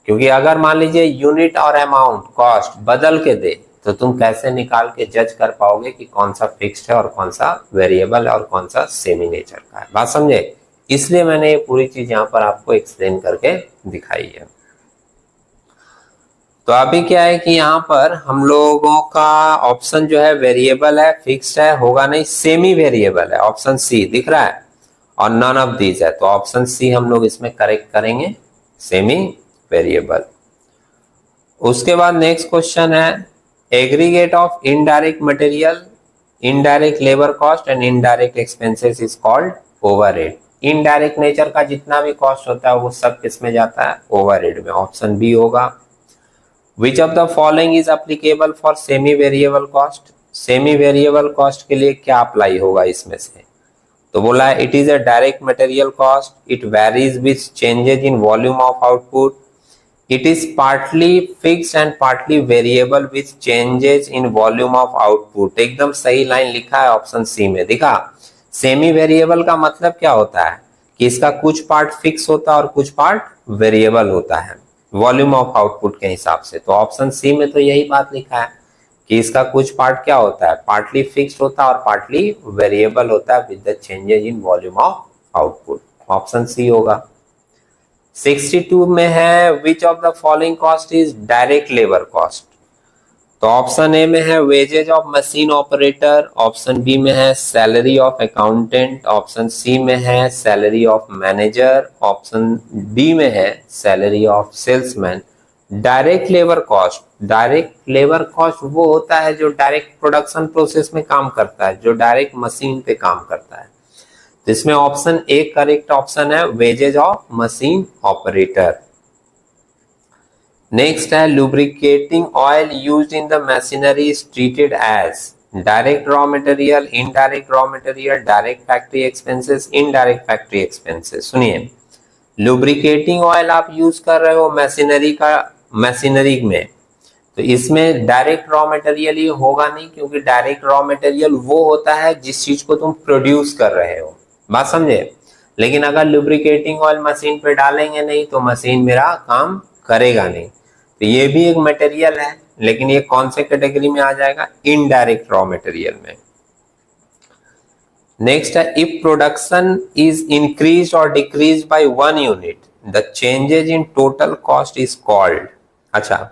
क्योंकि अगर मान लीजिए यूनिट और अमाउंट कॉस्ट बदल के दे तो तुम कैसे निकाल के जज कर पाओगे कि कौन सा फिक्स्ड है और कौन सा वेरिएबल है और कौन सा सेमी नेचर का है। बात समझे? इसलिए मैंने ये पूरी चीज यहाँ पर आपको एक्सप्लेन करके दिखाई है। तो अभी क्या है कि यहाँ पर हम लोगों का ऑप्शन जो है वेरिएबल है, फिक्स्ड है, होगा नहीं, सेमी वेरिएबल है। ऑप्शन सी दिख रहा है और नन ऑफ दीज है, तो ऑप्शन सी हम लोग इसमें करेक्ट करेंगे, सेमी वेरिएबल। उसके बाद नेक्स्ट क्वेश्चन है aggregate of indirect material, indirect labour cost and indirect expenses is called overhead. Indirect nature का जितना भी कॉस्ट होता है वो सब किसमें जाता है? ओवरहेड में। ऑप्शन बी होगा। विच of the following is applicable for semi variable cost? Semi variable cost के लिए क्या अप्लाई होगा इसमें से? तो बोला है it is a direct material cost, it varies with changes in volume of output, it is partly fixed and partly variable with changes in volume of output. एकदम सही लाइन लिखा है ऑप्शन सी में। देखा, सेमी वेरिएबल का मतलब क्या होता है कि इसका कुछ पार्ट फिक्स होता है और कुछ पार्ट वेरिएबल होता है वॉल्यूम ऑफ आउटपुट के हिसाब से। तो ऑप्शन सी में तो यही बात लिखा है कि इसका कुछ पार्ट क्या होता है, पार्टली फिक्स्ड होता है और पार्टली वेरिएबल होता है with the changes in volume of output. Option C होगा। 62 में है which of the following cost is direct labour cost. तो ऑप्शन ए में है wages of machine operator, option B में है salary of accountant, option C में है salary of manager, option D में है salary of salesman. Direct labour cost, direct labour cost वो होता है जो डायरेक्ट प्रोडक्शन प्रोसेस में काम करता है, जो डायरेक्ट मशीन पे काम करता है। तो इसमें ऑप्शन ए करेक्ट ऑप्शन है, wages of machine operator. Next है lubricating oil used in the machinery is treated as direct raw material, indirect raw material, direct factory expenses, indirect factory expenses. सुनिए, lubricating oil आप use कर रहे हो machinery में, तो इसमें डायरेक्ट रॉ मटेरियल ये होगा नहीं, क्योंकि डायरेक्ट रॉ मटेरियल वो होता है जिस चीज को तुम प्रोड्यूस कर रहे हो। बात समझे। लेकिन अगर लुब्रिकेटिंग ऑयल मशीन पे डालेंगे नहीं तो मशीन मेरा काम करेगा नहीं। तो ये भी एक मटेरियल है, लेकिन ये कौन से कैटेगरी में आ जाएगा, इनडायरेक्ट रॉ मटेरियल में। नेक्स्ट है इफ प्रोडक्शन इज इंक्रीज और decrease by 1 unit the changes in total cost is called. अच्छा,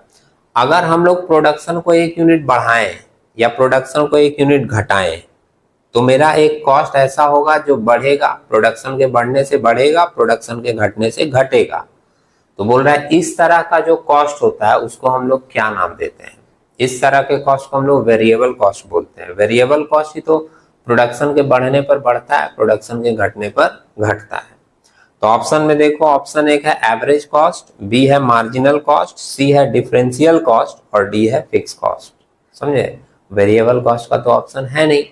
अगर हम लोग प्रोडक्शन को 1 यूनिट बढ़ाएं या प्रोडक्शन को 1 यूनिट घटाएं तो मेरा एक कॉस्ट ऐसा होगा जो बढ़ेगा, प्रोडक्शन के बढ़ने से बढ़ेगा, प्रोडक्शन के घटने से घटेगा। तो बोल रहा है इस तरह का जो कॉस्ट होता है उसको हम लोग क्या नाम देते हैं, इस तरह के कॉस्ट को हम लोग वेरिएबल कॉस्ट बोलते हैं। वेरिएबल कॉस्ट ही तो प्रोडक्शन के बढ़ने पर बढ़ता है, प्रोडक्शन के घटने पर घटता है। तो ऑप्शन में देखो, ऑप्शन एक है एवरेज कॉस्ट, बी है मार्जिनल कॉस्ट, सी है डिफरेंशियल कॉस्ट और डी है फिक्स कॉस्ट। समझे, वेरिएबल कॉस्ट का तो ऑप्शन है नहीं,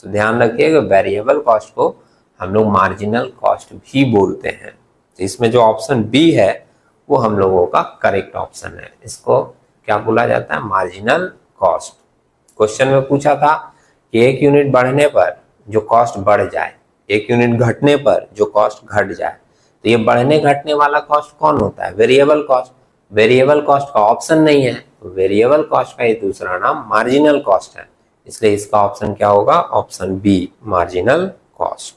तो ध्यान रखिएगा वेरिएबल कॉस्ट को हम लोग मार्जिनल कॉस्ट भी बोलते हैं। तो इसमें जो ऑप्शन बी है वो हम लोगों का करेक्ट ऑप्शन है। इसको क्या बोला जाता है, मार्जिनल कॉस्ट। क्वेश्चन में पूछा था कि 1 यूनिट बढ़ने पर जो कॉस्ट बढ़ जाए, 1 यूनिट घटने पर जो कॉस्ट घट जाए, तो ये बढ़ने घटने वाला कॉस्ट कौन होता है, वेरिएबल कॉस्ट। वेरिएबल कॉस्ट का ऑप्शन नहीं है, वेरिएबल कॉस्ट का ये दूसरा नाम मार्जिनल कॉस्ट है, इसलिए इसका ऑप्शन क्या होगा, option B marginal cost.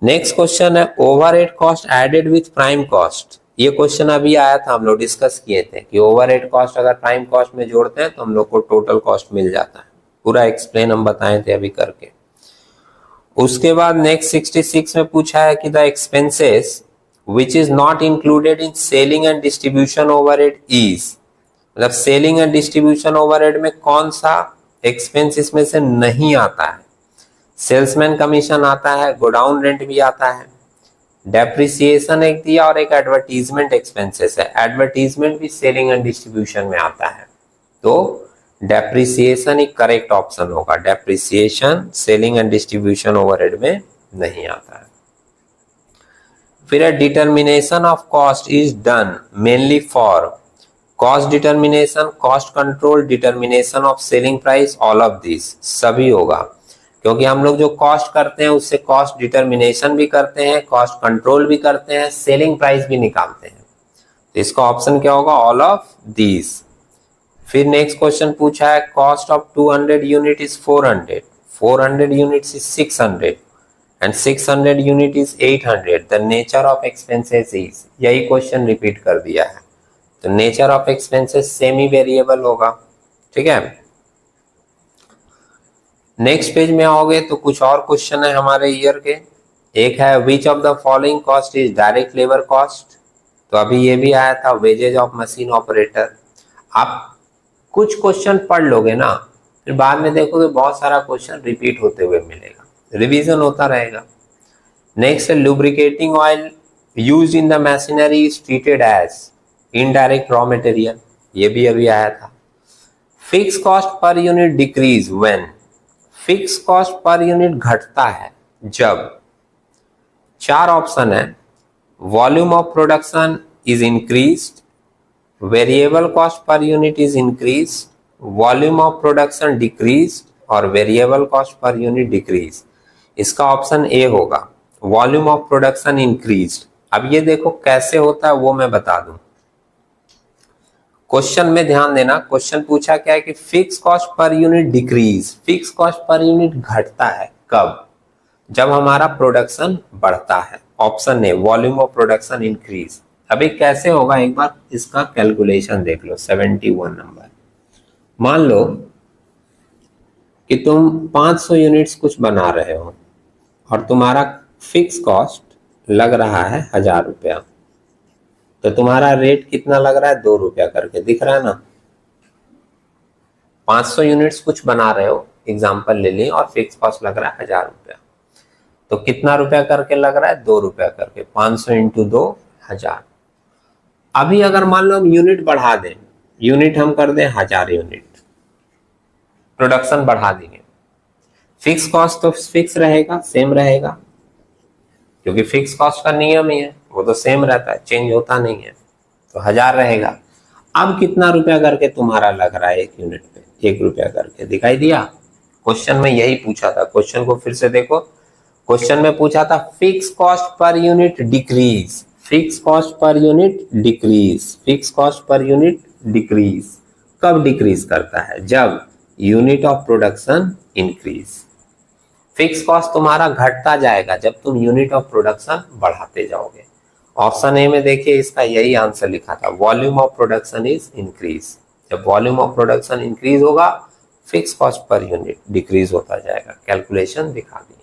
Next question है overhead cost added with prime cost. ये क्वेश्चन अभी आया था, हम लोग डिस्कस किए थे कि ओवरहेड कॉस्ट अगर प्राइम कॉस्ट में जोड़ते हैं तो हम लोग को टोटल कॉस्ट मिल जाता है। पूरा एक्सप्लेन हम बताए थे अभी करके। उसके बाद नेक्स्ट 66 में पूछा है कि the expenses which is not included in selling and distribution overhead is, मतलब सेलिंग एंड डिस्ट्रीब्यूशन ओवरहेड में कौन सा एक्सपेंस इसमें से नहीं आता है। सेल्समैन कमीशन आता है, गोडाउन रेंट भी आता है, डेप्रिसिएशन एक दिया और एक एडवर्टीजमेंट एक्सपेंसेस है। एडवर्टीजमेंट भी सेलिंग एंड डिस्ट्रीब्यूशन में आता है, तो डेप्रिसिएशन ही करेक्ट ऑप्शन होगा। Depreciation selling and distribution overhead में नहीं आता है। फिर determination of cost is done mainly for cost determination, cost control, determination of selling price, all of this सभी होगा, क्योंकि हम लोग जो कॉस्ट करते हैं उससे कॉस्ट डिटर्मिनेशन भी करते हैं, कॉस्ट कंट्रोल भी करते हैं, सेलिंग प्राइस भी निकालते हैं। तो इसका ऑप्शन क्या होगा, ऑल ऑफ दीज। फिर नेक्स्ट क्वेश्चन पूछा है cost of 200 unit is 400, 400 units is 600 and 600 unit is 800, the nature of expenses is. यही क्वेश्चन रिपीट कर दिया है, तो nature of expenses semi variable होगा। ठीक है, नेक्स्ट पेज में आओगे तो कुछ और क्वेश्चन है हमारे ईयर के। एक है which of the following cost is direct labour cost, तो अभी ये भी आया था वेजेज ऑफ मशीन ऑपरेटर। आप कुछ क्वेश्चन पढ़ लोगे ना, फिर बाद में देखोगे बहुत सारा क्वेश्चन रिपीट होते हुए मिलेगा, रिवीजन होता रहेगा। नेक्स्ट है lubricating oil used in the machinery is treated as indirect raw material, ये भी अभी आया था। Fix cost per unit decrease when, fix cost per unit घटता है जब, चार ऑप्शन है, volume of production is increased, variable cost per unit is increase, volume of production decrease और variable cost per unit decrease. इसका option A होगा, volume of production increase. अब ये देखो कैसे होता है वो मैं बता दूं। क्वेश्चन में ध्यान देना, क्वेश्चन पूछा क्या है कि fix cost per unit decrease, fix cost per unit घटता है कब, जब हमारा प्रोडक्शन बढ़ता है। Option A, volume of production increase. अभी कैसे होगा एक बार इसका कैलकुलेशन देख लो। 71 नंबर, मान लो कि तुम 500 यूनिट्स कुछ बना रहे हो और तुम्हारा फिक्स कॉस्ट लग रहा है 1000 रुपया, तो तुम्हारा रेट कितना लग रहा है, 2 रुपया करके, दिख रहा है ना। 500 यूनिट्स कुछ बना रहे हो, एग्जाम्पल ले ली, और फिक्स कॉस्ट लग रहा है 1000 रुपया, तो कितना रुपया करके लग रहा है, 2 रुपया करके। 500 इंटू 2, 1000। अभी अगर मान लो हम यूनिट बढ़ा दें, यूनिट हम कर दें 1000 यूनिट, प्रोडक्शन बढ़ा देंगे, फिक्स कॉस्ट तो फिक्स रहेगा, सेम रहेगा, क्योंकि फिक्स कॉस्ट का नियम ही है, वो तो सेम रहता है, चेंज होता नहीं है, तो 1000 रहेगा। अब कितना रुपया करके तुम्हारा लग रहा है एक यूनिट पे, 1 रुपया करके, दिखाई दिया। क्वेश्चन में यही पूछा था, क्वेश्चन को फिर से देखो। क्वेश्चन में पूछा था fix cost per unit decrease, fix cost per unit decrease, fix cost per unit decrease. कब डिक्रीज करता है, जब unit of production increase. Fix cost तुम्हारा घटता जाएगा जब तुम यूनिट ऑफ प्रोडक्शन बढ़ाते जाओगे। ऑप्शन ए में देखिए इसका यही आंसर लिखा था, volume of production is increase. जब वॉल्यूम ऑफ प्रोडक्शन इंक्रीज होगा, fix cost per unit decrease होता जाएगा। कैलकुलेशन दिखा दी है।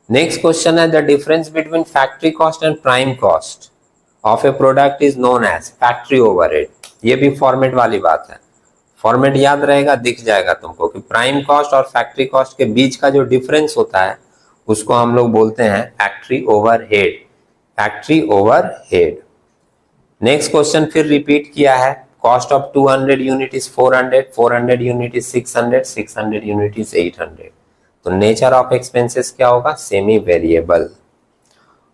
नेक्स्ट क्वेश्चन है, the difference between factory cost and prime cost of a product is known as factory overhead. ये भी फॉर्मेट वाली बात है, फॉर्मेट याद रहेगा, दिख जाएगा तुमको कि प्राइम कॉस्ट और फैक्ट्री कॉस्ट के बीच का जो डिफरेंस होता है उसको हम लोग बोलते हैं factory overhead, factory overhead. Next question फिर रिपीट किया है, cost of 200 unit is 400, 400 unit is 600, 600 unit is 800। तो नेचर ऑफ एक्सपेंसेस क्या होगा, सेमी वेरिएबल।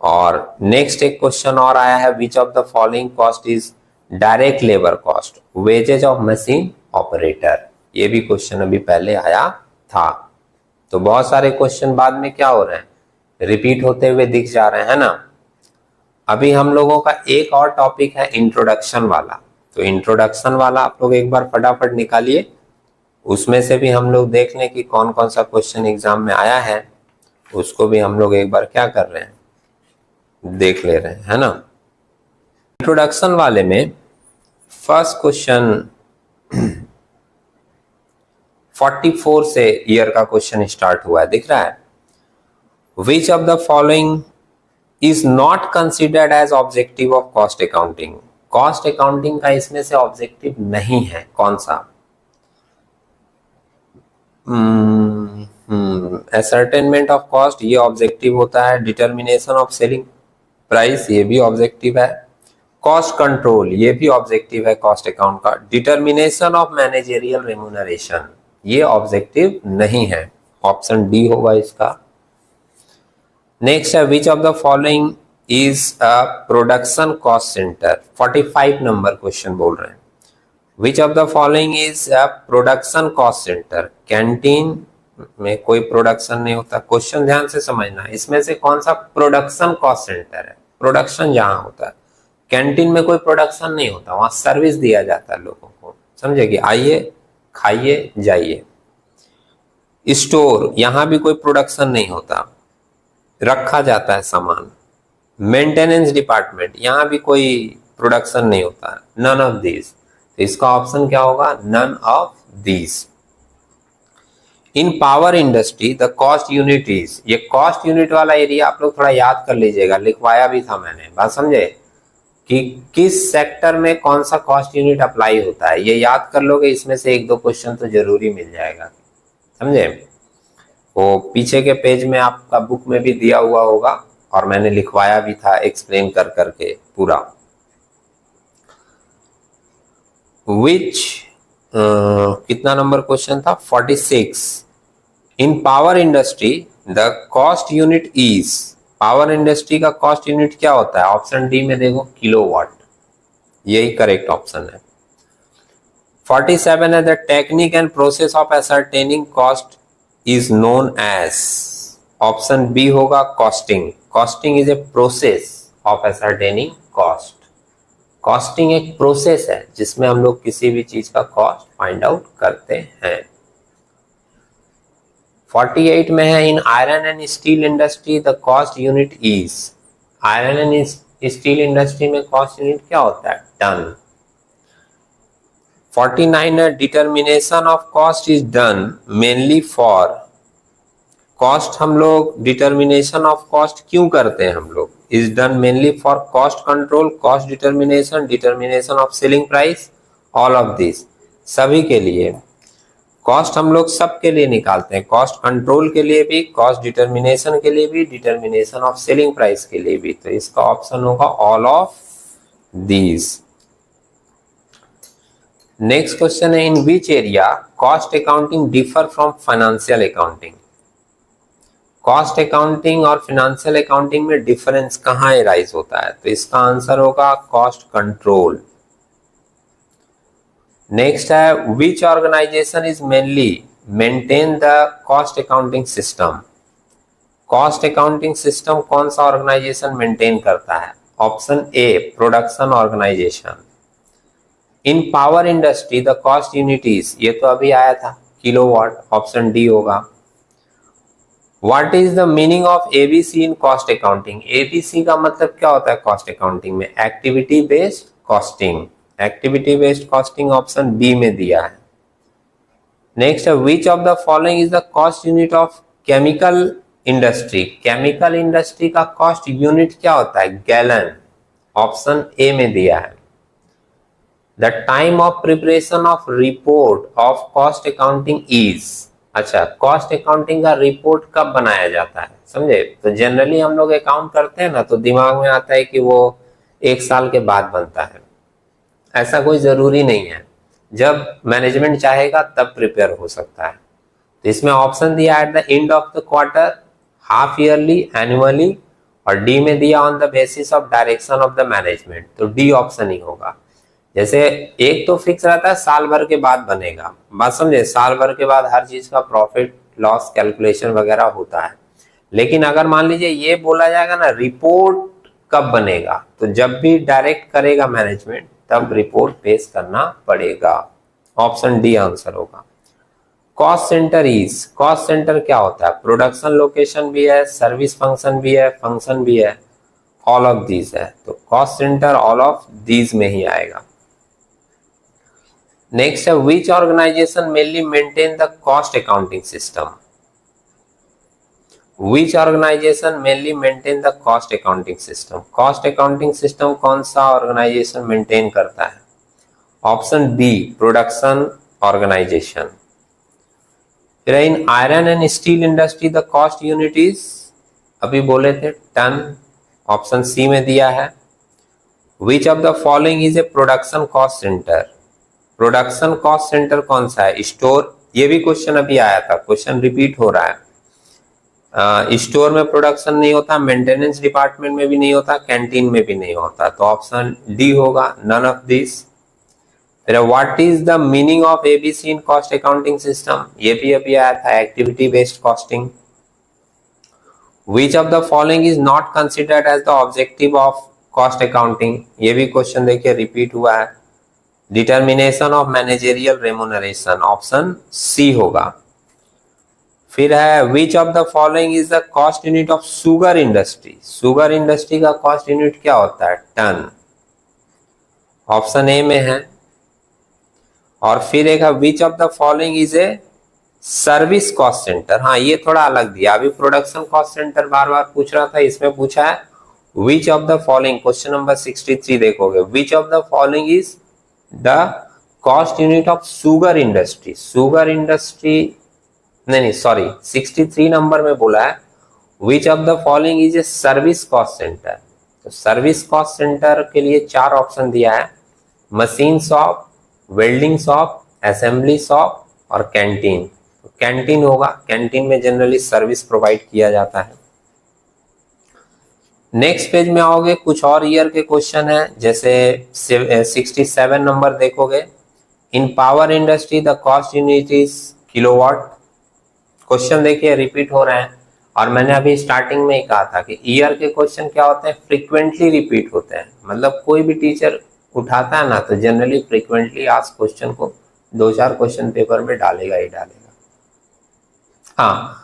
और नेक्स्ट एक क्वेश्चन और आया है, which of the following cost is direct labour cost, wages of machine operator. ये भी क्वेश्चन अभी पहले आया था। तो बहुत सारे क्वेश्चन बाद में क्या हो रहे हैं, रिपीट होते हुए दिख जा रहे हैं ना। अभी हम लोगों का एक और टॉपिक है इंट्रोडक्शन वाला, तो इंट्रोडक्शन वाला आप लोग एक बार फटाफट निकालिए, उसमें से भी हम लोग देख लें कि कौन कौन सा क्वेश्चन एग्जाम में आया है, उसको भी हम लोग एक बार क्या कर रहे हैं, देख ले रहे हैं, है ना। इंट्रोडक्शन वाले में फर्स्ट क्वेश्चन 44 से ईयर का क्वेश्चन स्टार्ट हुआ है, दिख रहा है। Which of the following is not considered as objective of cost accounting. Cost accounting का इसमें से ऑब्जेक्टिव नहीं है, कौन सा। असर्टेनमेंट ऑफ कॉस्ट, ये ऑब्जेक्टिव होता है। डिटर्मिनेशन ऑफ सेलिंग प्राइस, ये भी ऑब्जेक्टिव है। कॉस्ट कंट्रोल, ये भी ऑब्जेक्टिव है कॉस्ट अकाउंट का। डिटर्मिनेशन ऑफ मैनेजेरियल रेम्यूनरेशन, ये ऑब्जेक्टिव नहीं है, ऑप्शन डी होगा इसका। नेक्स्ट है, which of the following is a production cost centre. 45 number question बोल रहे हैं, विच of the following is a production cost centre. Canteen में कोई प्रोडक्शन नहीं होता, क्वेश्चन ध्यान से समझना, इसमें से कौन सा प्रोडक्शन कॉस्ट सेंटर है, प्रोडक्शन जहां होता है। कैंटीन में कोई प्रोडक्शन नहीं होता, वहां सर्विस दिया जाता है लोगों को, समझे कि आइए खाइए जाइए। स्टोर, यहां भी कोई प्रोडक्शन नहीं होता, रखा जाता है सामान। मेंटेनेंस डिपार्टमेंट, यहां भी कोई प्रोडक्शन नहीं होता, नन ऑफ दिस। तो इसका ऑप्शन क्या होगा, none of this. In power industry the cost unit is, ये कॉस्ट यूनिट वाला एरिया आप लोग थोड़ा याद कर लीजिएगा, लिखवाया भी था मैंने, बात समझे कि किस सेक्टर में कौन सा कॉस्ट यूनिट अप्लाई होता है, ये याद कर लोगे, इसमें से एक दो क्वेश्चन तो जरूरी मिल जाएगा, समझे। वो पीछे के पेज में आपका बुक में भी दिया हुआ होगा और मैंने लिखवाया भी था एक्सप्लेन कर करके पूरा। विच कितना नंबर क्वेश्चन था, 46। In power industry the cost unit is, power industry का कॉस्ट यूनिट क्या होता है? ऑप्शन डी में देखो किलोवाट, यही करेक्ट ऑप्शन है। 47 है the technique and process of ascertaining cost is known as, option B होगा costing. Costing is a process of ascertaining cost. Costing एक प्रोसेस है जिसमें हम लोग किसी भी चीज का कॉस्ट फाइंड आउट करते हैं। 48 में है इन iron and steel industry the cost unit is, iron and steel industry में कॉस्ट यूनिट क्या होता है? टन। 49 है determination of cost is done mainly for, cost हम लोग डिटर्मिनेशन ऑफ कॉस्ट क्यों करते हैं? हम लोग is done mainly for cost control, cost determination, determination of selling price, all of this, सभी के लिए कॉस्ट हम लोग सबके लिए निकालते हैं, कॉस्ट कंट्रोल के लिए भी, कॉस्ट डिटर्मिनेशन के लिए भी, डिटर्मिनेशन ऑफ सेलिंग प्राइस के लिए भी। तो इसका ऑप्शन होगा all of these. Next question है in which area cost accounting differ from financial accounting, cost accounting और फाइनेंशियल अकाउंटिंग में डिफरेंस कहाँ एराइज होता है? तो इसका आंसर होगा कॉस्ट कंट्रोल। नेक्स्ट है which organization is mainly maintain the cost accounting system, cost accounting system कौन सा ऑर्गेनाइजेशन मेंटेन करता है? Option A production organization. In power industry the cost unit is, ये तो अभी आया था किलोवाट, ऑप्शन डी होगा। What is the meaning of ABC in cost accounting, ABC का मतलब क्या होता है कॉस्ट अकाउंटिंग में? Activity based costing, activity based costing option B में दिया है। नेक्स्ट है which of the following is the cost unit of chemical industry, chemical industry का कॉस्ट यूनिट क्या होता है? गैलन, ऑप्शन ए में दिया है। The time of preparation of report of cost accounting is, अच्छा कॉस्ट अकाउंटिंग का रिपोर्ट कब बनाया जाता है? समझे? तो जनरली हम लोग अकाउंट करते हैं ना तो दिमाग में आता है कि वो 1 साल के बाद बनता है, ऐसा कोई जरूरी नहीं है, जब मैनेजमेंट चाहेगा तब प्रिपेयर हो सकता है। तो इसमें ऑप्शन दिया at the end of the quarter, half yearly, annually, और डी में दिया on the basis of direction of the management, तो डी ऑप्शन ही होगा। जैसे एक तो फिक्स रहता है साल भर के बाद बनेगा, बात समझे, साल भर के बाद हर चीज का प्रॉफिट लॉस कैलकुलेशन वगैरह होता है, लेकिन अगर मान लीजिए ये बोला जाएगा ना रिपोर्ट कब बनेगा, तो जब भी डायरेक्ट करेगा मैनेजमेंट तब रिपोर्ट पेश करना पड़ेगा, ऑप्शन डी आंसर होगा। Cost centre is, cost centre क्या होता है? प्रोडक्शन लोकेशन भी है, सर्विस फंक्शन भी है, फंक्शन भी है, ऑल ऑफ दीज है, तो cost center all of these में ही आएगा। नेक्स्ट है which organization mainly maintain the cost accounting system, which organization mainly maintain the cost accounting system, cost accounting system कौन सा ऑर्गेनाइजेशन मेंटेन करता है? Option B production organization. फिर in iron and steel industry the cost unit is, अभी बोले थे ton, option C में दिया है। Which of the following is a production cost centre, production cost centre कौन सा है? स्टोर, ये भी क्वेश्चन अभी आया था, क्वेश्चन रिपीट हो रहा है। स्टोर में प्रोडक्शन नहीं होता, मेंटेनेंस डिपार्टमेंट में भी नहीं होता, कैंटीन में भी नहीं होता, तो ऑप्शन डी होगा, नन ऑफ दिस। फिर what is the meaning of ABC in cost accounting system, ये भी अभी आया था, activity based costing. Which of the following is not considered as the objective of cost accounting, ये भी question देखिए रिपीट हुआ है, determination of managerial remuneration, option C होगा। फिर है which of the following is the cost unit of sugar industry, sugar industry का cost unit क्या होता है? टन, ऑप्शन ए में है। और फिर एक है which of the following is a service cost centre, हाँ ये थोड़ा अलग दिया, अभी प्रोडक्शन कॉस्ट सेंटर बार बार पूछ रहा था, इसमें पूछा है which of the following, question number 63 देखोगे, विच of the following is the cost unit of sugar industry, sugar industry नहीं सॉरी 63 नंबर में बोला है which of the following is a service cost centre, तो सर्विस कॉस्ट सेंटर के लिए 4 option दिया है, machine shop, welding shop, assembly shop और कैंटीन। कैंटीन होगा, कैंटीन में जनरली सर्विस प्रोवाइड किया जाता है। नेक्स्ट पेज में आओगे, कुछ और ईयर के क्वेश्चन है, जैसे 67 नंबर देखोगे, in power industry the cost unit is kilowatt. Question देखिए रिपीट हो रहे हैं, और मैंने अभी स्टार्टिंग में ही कहा था कि ईयर के क्वेश्चन क्या होते हैं, फ्रीक्वेंटली रिपीट होते हैं। मतलब कोई भी टीचर उठाता है ना तो जनरली फ्रीक्वेंटली आस्क क्वेश्चन को 2-4 क्वेश्चन पेपर में डालेगा ही डालेगा। हाँ,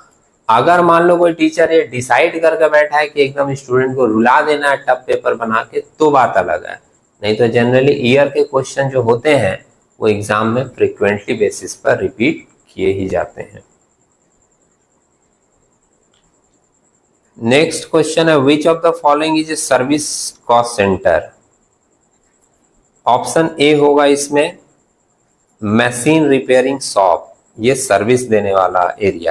अगर मान लो कोई टीचर ये डिसाइड करके बैठा है कि एकदम स्टूडेंट को रुला देना है टफ पेपर बना के, तो बात अलग है। नहीं तो जनरली ईयर के क्वेश्चन जो होते हैं वो एग्जाम में फ्रीक्वेंटली बेसिस पर रिपीट किए ही जाते हैं। नेक्स्ट क्वेश्चन है, which of the following is a service cost centre. Option A होगा इसमें मशीन रिपेयरिंग शॉप, ये सर्विस देने वाला एरिया